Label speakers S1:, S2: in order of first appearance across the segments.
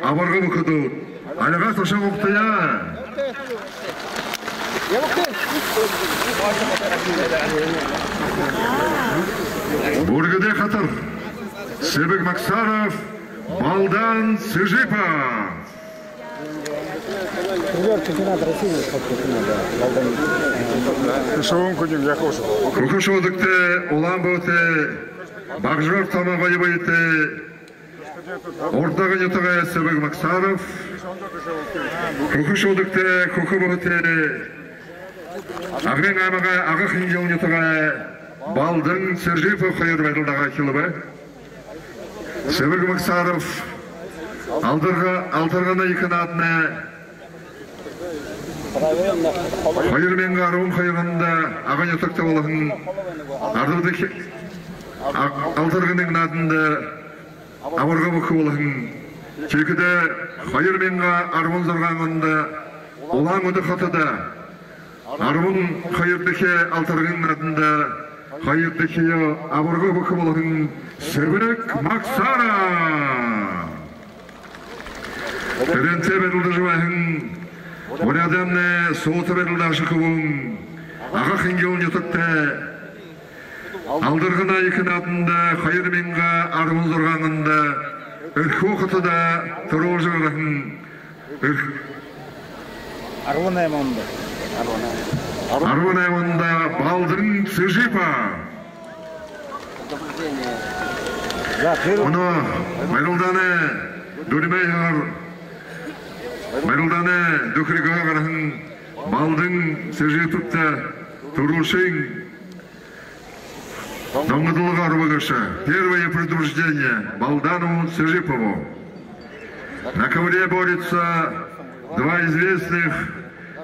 S1: абырғы бұқыды. Алыға соша бұқты я. Бургыде қатыр. Себек Максаров, Балдан Сыжипов.
S2: Чемпионат России
S1: Кухышудыкты, улан боты, Бақжор тамаға ебайты, Ордағы нетіға Себек Максаров, Кухышудыкты, Кухы боты, Ағын аймаға ағы қингел нетіға Балдан Сыжипов қайыр бәділдаға келібі. Себек Максаров алдырғана екен атына қайыр мен ғаруын қайырғанда ағын етікті болығын ардырды алдырғының атында авырға бұқы болығын кекіде қайыр мен ғаруын зырғанғанда олаң өді қатыда аруын қайырдеке алдырғының атында қайырдеке авырға бұқы болығын Себек Максаров. Теренте берілді жуағын, Бурядамне соғыты берілді ашықуын, аға қингелін етікті, алдырғына екен атында, қайырменға арғын зұрғанында, үркі оқытыда тұру жығырағын, Арван айманында Балдан Сыжипов. Оны Майрылданы Дөлімейғар, Майрылданы Дөкірігі ғарағын Балдан Сыжиповты тұрушың Доңғыдылығы арвығышы. Первое предупреждение Балдану Сыжипову. На ковре борются два известных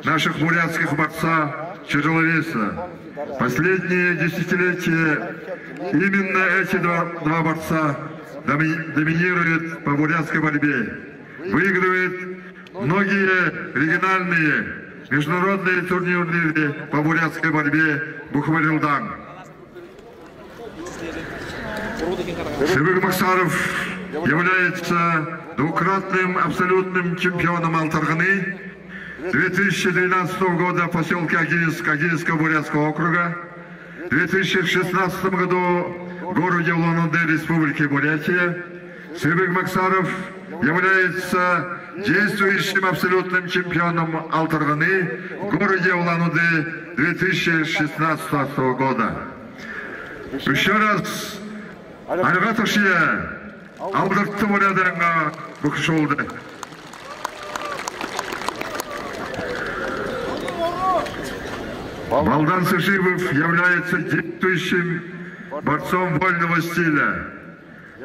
S1: наших бурятских борца тяжеловеса. Последние десятилетия именно эти два борца доминируют по бурятской борьбе. Выигрывают многие региональные международные турниры по бурятской борьбе Бухмарилдан. Себек Максаров является двукратным абсолютным чемпионом Алтарганы 2012 года в поселке Агинск, Агинско-Бурятского округа, в 2016 году в городе Улан-Удэ Республики Бурятия. Себек Максаров является действующим абсолютным чемпионом Алтарганы в городе Улан-Удэ 2016 года. Еще раз Альгатушия алдыртты Бурятияға бұқшылды. Балдан Сыжипов является действующим борцом вольного стиля,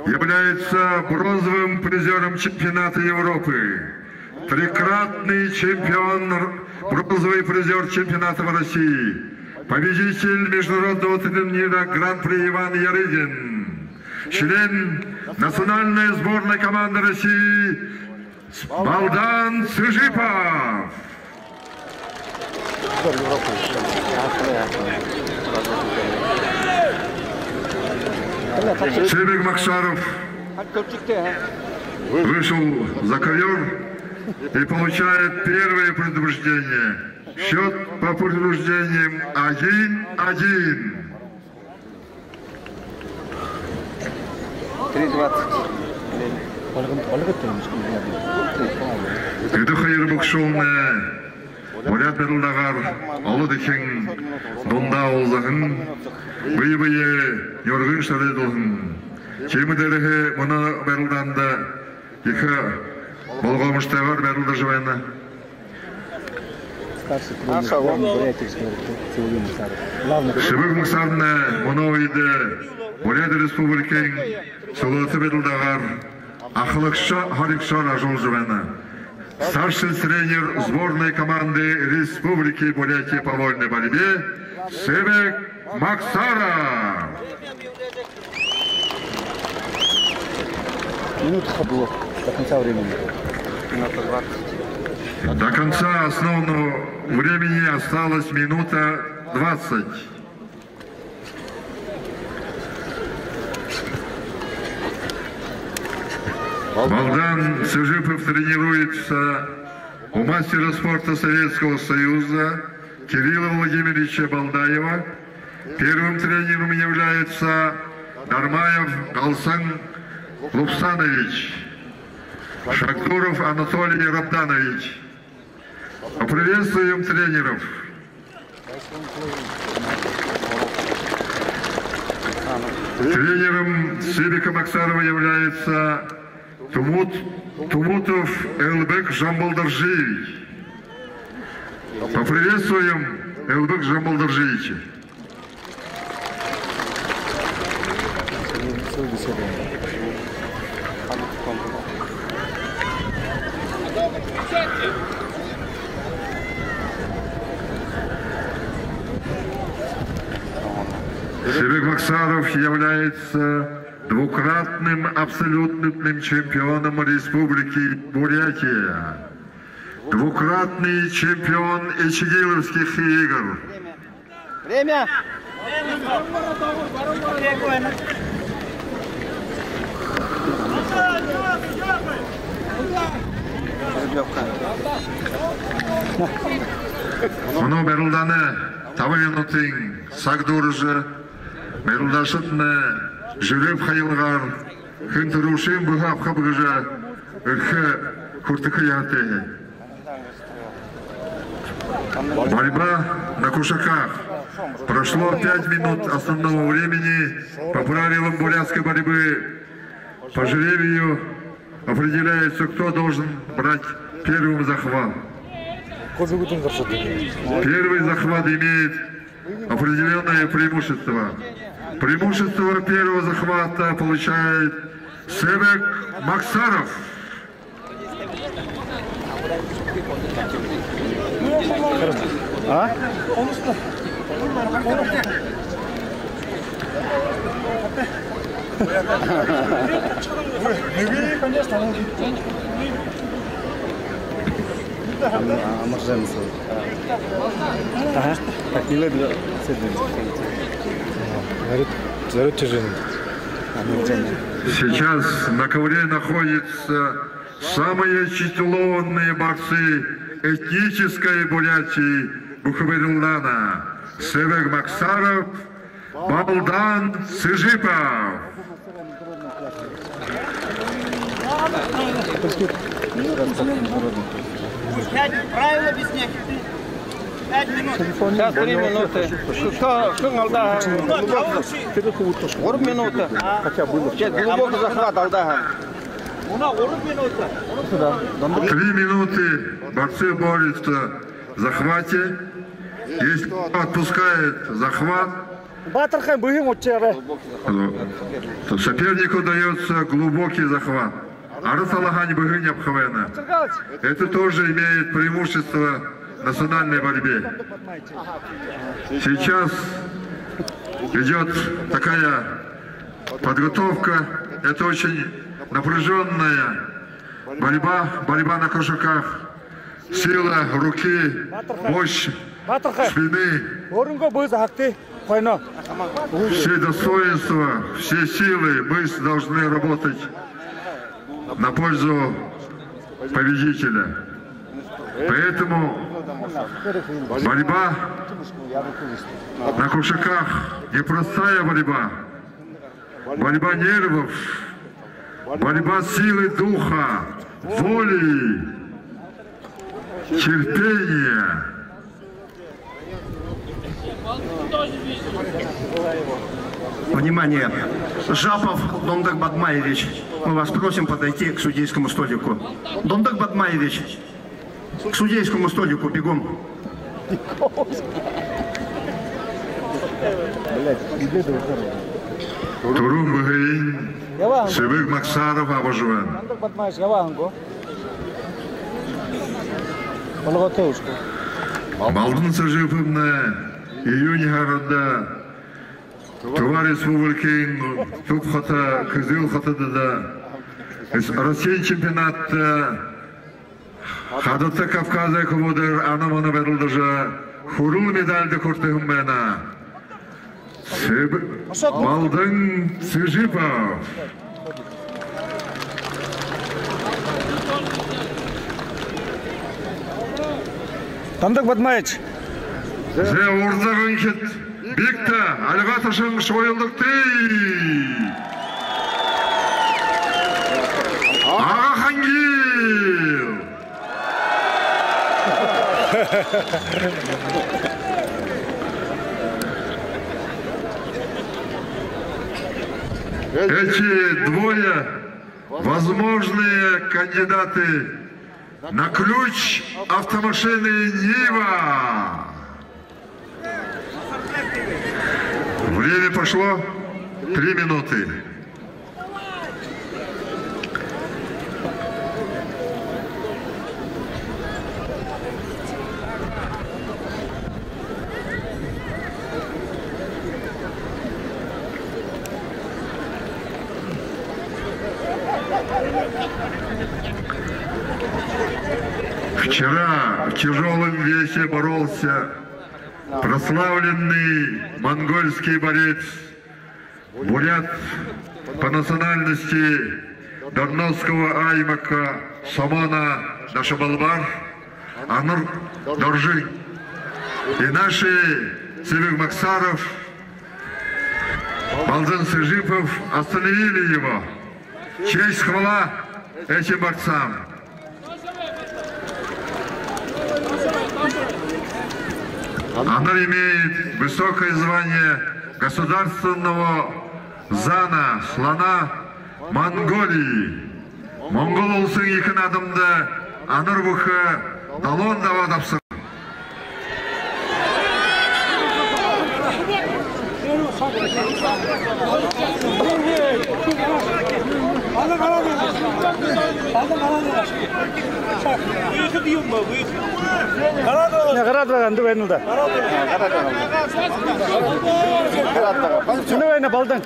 S1: является бронзовым призером чемпионата Европы, трикратный чемпион, бронзовый призер чемпионата России, победитель международного турнира Гран-при Иван Ярыгин, член национальной сборной команды России Балдан Сыжипов. Себек Максаров вышел за ковер и получает первое предупреждение. Счет по предупреждениям 1-1. 3:20. Это хайыр бокшолны Бурят берілдағар олы декен донда олзағын бүй-бүйе йорғын шарыдылғын. Кемідерігі мұны берілданда екі болғамыштағар берілді жывайны. Себек Максарны мұны ойды Бурят Республиканың сұлыты берілдағар ақылықша харикшара жол жывайны. Старший тренер сборной команды Республики Бурятия по вольной борьбе Себек Максаров.
S2: Минутка блок до конца времени.
S1: До конца основного времени осталось минута 20. Балдан Сыжипов тренируется у мастера спорта Советского Союза Кирилла Владимировича Балдаева. Первым тренером является Дармаев Галсан Лупсанович, Шактуров Анатолий Рабданович. Поприветствуем тренеров. Тренером Сибика Максарова является Тумутов Элбек Жамбалдаржиевич. Поприветствуем Элбек Жамбалдаржиевича. Сибик Максаров является двукратным абсолютным чемпионом Республики Бурятия, двукратный чемпион Ичигиловских игр.
S3: Время!
S1: Оно берілданы табы минутын сагдурыжы, берілдашытны жүріп қайылғар, күнтірушын бұғап қабығыжы үрхі күртікі яты. Борьба на кушаках. Прошло 5 минут основного времени. По правилам бурятской борьбы по жребию определяется, кто должен брать первым захват. Первый захват имеет определенное преимущество. Преимущество первого захвата получает Сибик Максаров. Сейчас на ковре находятся самые титулованные борцы этнической Бурятии Бухабедуллана. Сибик Максаров, Балдан Сыжипов.
S3: Правильно объяснять. 5 минут. Сейчас 3 минуты. Что Алдага? 40 минут. Хотя было. Глубокий захват Алдага.
S1: 3 минуты борцы борются в захвате. Если кто отпускает захват, то сопернику дается глубокий захват. Это тоже имеет преимущество в национальной борьбе. Сейчас идет такая подготовка. Это очень напряженная борьба на кушаках. Сила руки, мощь спины. Все достоинства, все силы мы должны работать на пользу победителя. Поэтому борьба на кушаках непростая борьба. Борьба нервов, борьба силы духа, воли, терпения.
S4: Внимание! Жапов Дондак Бадмаевич. Мы вас просим подойти к судейскому столику. Дондак Бадмаевич, к судейскому столику, бегом.
S1: Турум Бахаин, Сибик Максаров Абажуэн. Балдан Сыжиповна июнь города Тува республикин Тупхата, Кызылхатада Россия чемпионатта Хадатта Кавказа Кубудер Анамана Берилдажа Хурул медальды куртыгым мена Балдан Сыжипов.
S2: Домдог Бадмаевич.
S1: Зе орындаған кет. Бекті, алға ташың шойылдықты. Аға Хангил. Эти двое возможные кандидаты на ключ автомашины Нива. Время пошло 3 минуты. Вчера в тяжелом весе боролся прославленный монгольский борец, бурят по национальности Дорновского аймака Самона Нашабалбар Анур Доржи. И наши Севик Максаров, Балзан Сыжипов остановили его. Честь, хвала этим борцам. Она имеет высокое звание государственного зана слона Монголии. Монгол улсын екі адамды аныр бұқы талон давадапсы.
S2: Қарадыға әнді бәйнілді. Шыны бәйні балдың.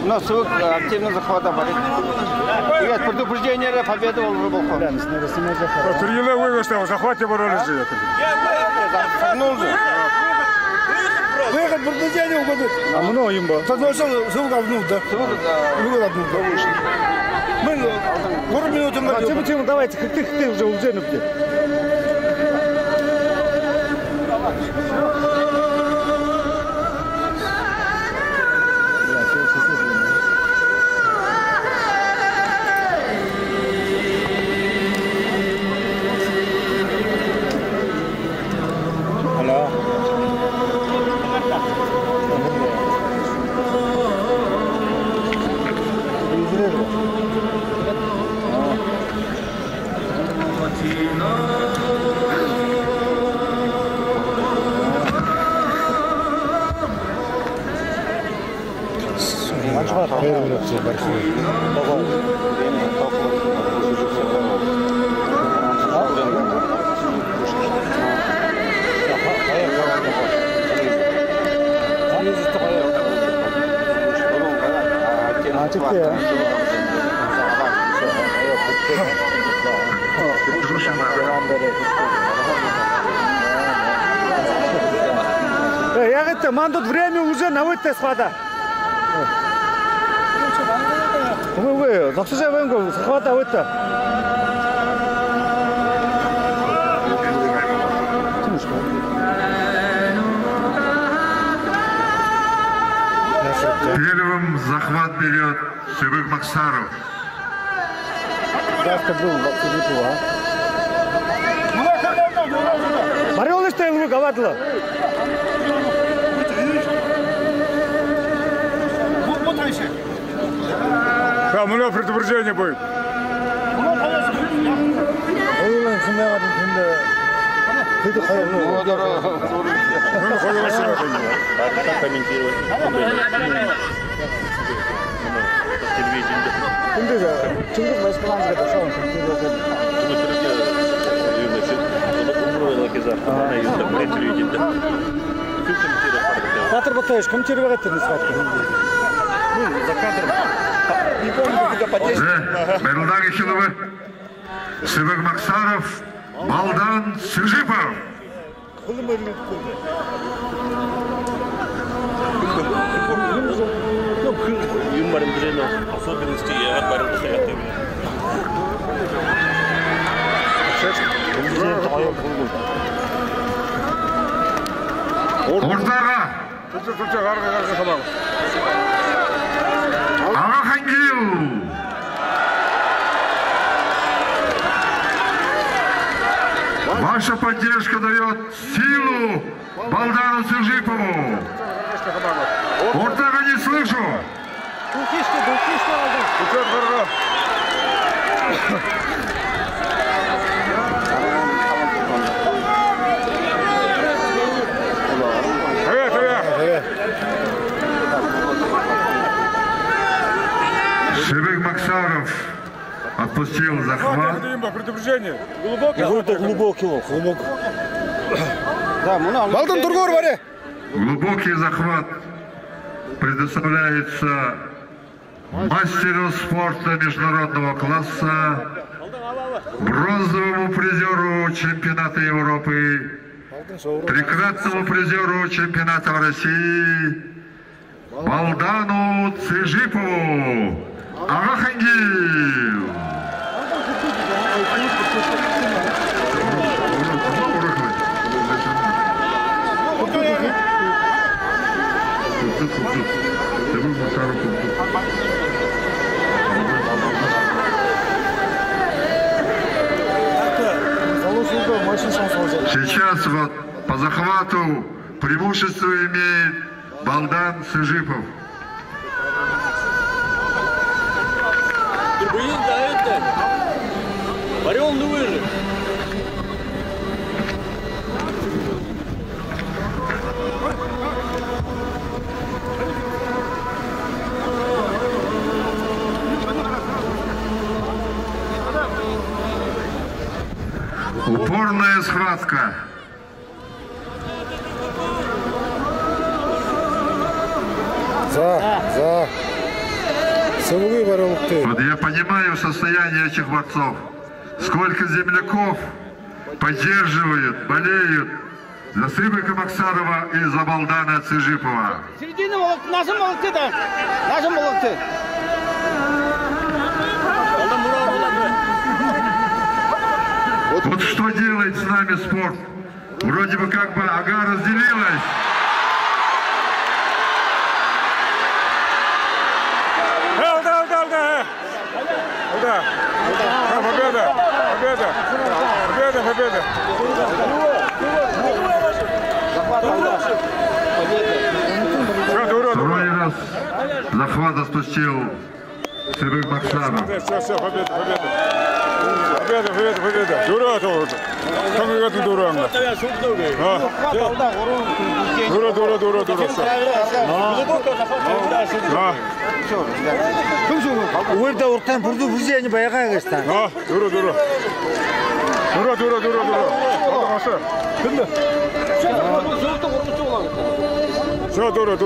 S3: Но ссылок активно захвата борит. Есть предупреждение победы уже был ход.
S5: Турниры вывешено, в захвате боролись же.
S2: Выход предупреждение угодит. А много им было. Тогда ссылок обнул, да? Ссылок обнул, да, выше. Мы пару минут им тему давайте, как ты уже уженуте. Я говорю, man тут время уже на выйти схвата. Вы, заксыжай венго, схвата выйти.
S1: Первым захват берет Севик Максаров.
S2: Завтра был в Абсолюту, а? Боролись ты, Илвы, Гавадла.
S5: Да, много предупреждение будет.
S2: Кадр батаешь, комментировать не схватка. За кадром. Не помню, как подействовать.
S1: Мерлдаги Хиловы, Севик Максаров, Балдан Сыжипов.
S6: Юмором особенности и отборот.
S1: Ортаға. Аға Хангил. Ваша поддержка дает силу Балдану Цежипову. Ортаға не слышу. Шебек Максаров отпустил захват.
S5: Предупреждение.
S2: Глубокий. Балдан Тургор варе.
S1: Глубокий захват предоставляется мастеру спорта международного класса, бронзовому призеру чемпионата Европы, трикратному призеру чемпионата России Балдану Цежипову. Аға Хангил. Сейчас вот по захвату преимущество имеет Балдан Цежипов. Упорная схватка. Вот я понимаю состояние этих борцов. Сколько земляков поддерживают, болеют за Шебека Максарова и за Балдана Цежипова. Вот что делает с нами спорт. Вроде бы как бы ага разделилась. Второй раз захват отпустил Шебек Максаров.
S5: Победа. Дура тоже. Там играть не дура. Дура.
S2: Уверде ортан предупреждение баяға кешті.
S5: Дура. Все, дура.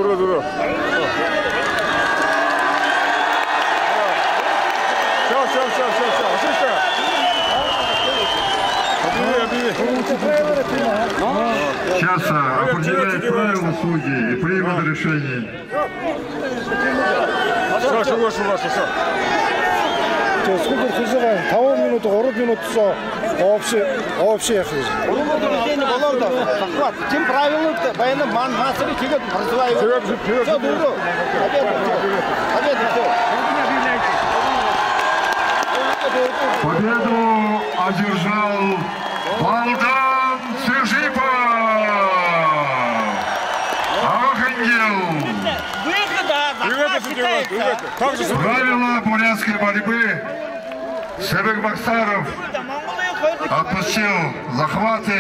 S1: Сейчас определяют правила судьи и примут решение.
S2: Сколько хызыған 5 минут, 10 минут тұса, вообще яқыз.
S3: Тем правилам баяны мастері кегет призываю. Все, дуру.
S1: Победу одержал Балдан Цежипов. Аға Хангил. Правила бурятской борьбы. Шебек Максаров отпустил захваты.